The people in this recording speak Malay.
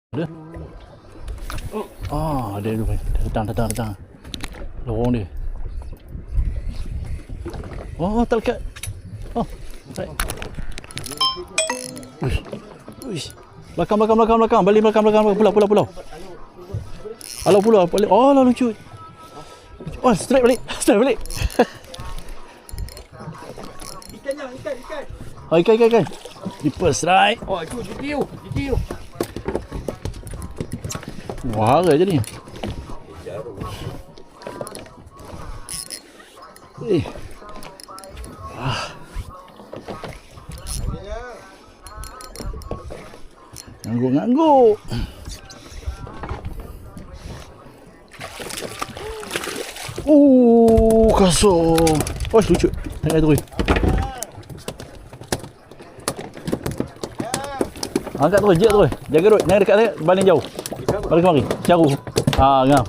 Ada. Ada tu. Datang. Lorong dia. Tak dekat. Right. Uish. Belakang. Balik belakang. Pulau. Alah pulau. Lah lucu. Straight balik. Ikan. Deeper strike. Itu GTU. Wah, je ni. Ngangguk. Kasar. Lucu. Tengok tu. Angkat terus, jaga terus. Jaga terus. Jangan dekat baling jauh. Balik kemari. Caru. Ngam.